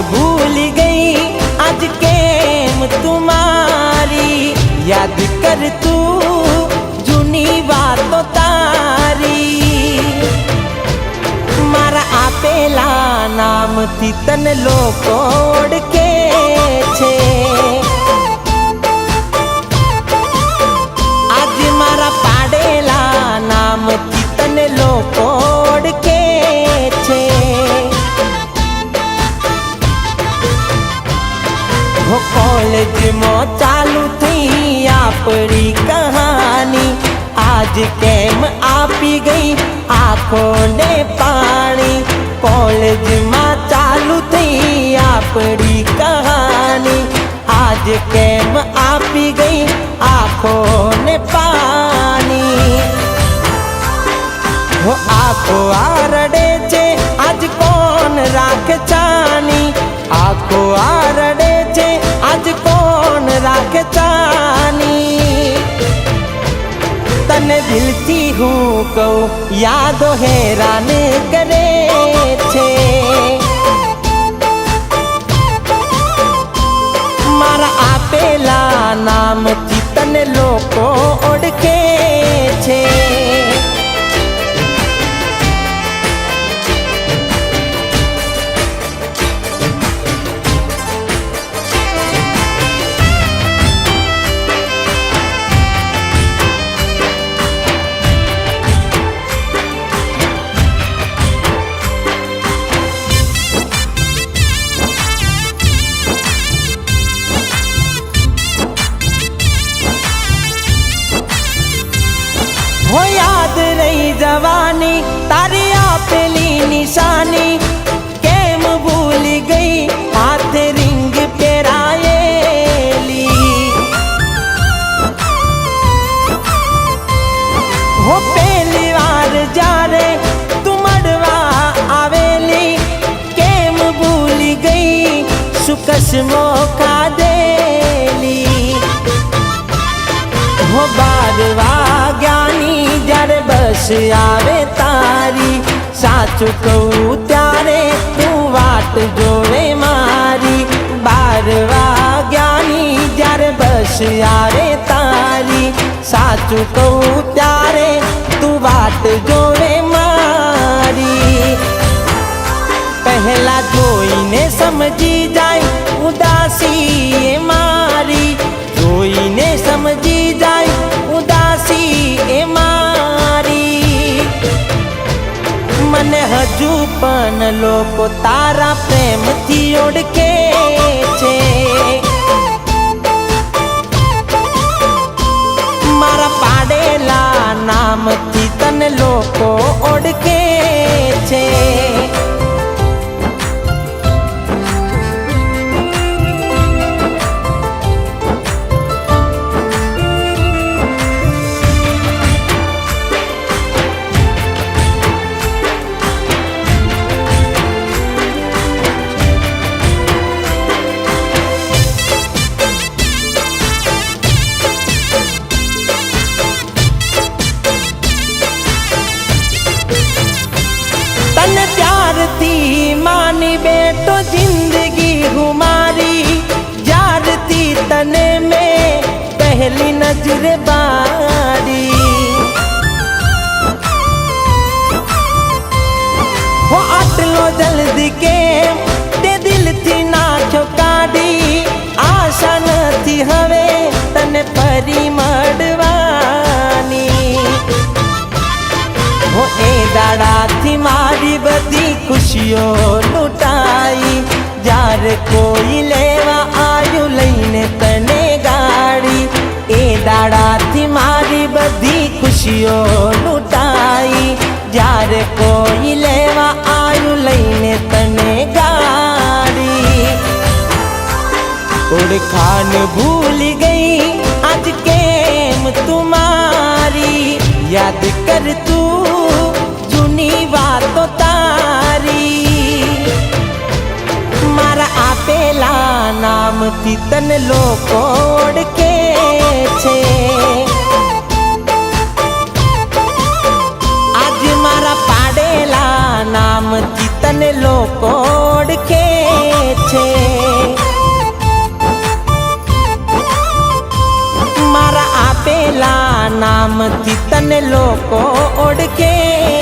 भूल गई आज केम तुम्हारी, याद कर तू जूनी बातों तारी। मारा आपेला नाम थी तन लोको ओळखे छे, आज मारा पाडेला नाम थी तन लोको ओळखे छे। वो कॉलेज में चालू थी आपरी कहानी, आज केम आपी गई आँखों ने पानी। कॉलेज में चालू थी आपरी कहानी, आज केम आपी गई आँखों ने पानी। वो आँखों आरडे छे आज कौन राखे चानी, आँखों आरडे छे आज कौन राखे चानी। तने दिल थी हूँ कहूँ यादो हैरान करे छे, मारा आपेला नाम थी तने लोको ओळखे छे। हो याद रही जवानी तारी आपेली निशानी, केम भूल गई हाथ रिंग पेरायेली। हो पहली बार जारे तू मड़वा आवेली, केम भूल गई सुकस मौका देली। हो बारवा ज्ञानी जरे बस आवे तारी, साचु कहूँ त्यारे तू वाट जोवे मारी। बारवा ज्ञानी जरे बस आवे तारी, साचु कहूँ त्यारे तू वाट जोवे मारी। पहला जोईने समझी जाए उदासी ए मारी, जोईने समझी जाए उदासी ए मारी। मने हजू पण लोको तारा प्रेम थी ओळखे छे, मारा पाडेला नाम थी तने लोको ओळखे छे। तन प्यार थी मानी बेटो जिंदगी हमारी, जार थी तने में पहली नजर बारी। वो आटलो जल्दी के ते दिल थी नाचो काढ़ी, आशा न थी हवे तने फरी मड़वानी। वो ए दाड़ा थी मारी बधी खुशियों लुटाई, जार कोई लेवा आयु लईने तने गाड़ी। ए दाड़ा थी मारी बधी खुशियों लुटाई, जार कोई लेवा आयु लईने तने गाड़ी। ओळखाण भूल गई आज केम तुम्हारी, याद कर तू जूनी बातों तारी। मारा आपेला नाम थी तन लोको ओळखे छे, आज मारा पाडेला नाम थी तने लोको ओळखे छे। નામથી તને લોકો ઓળખે।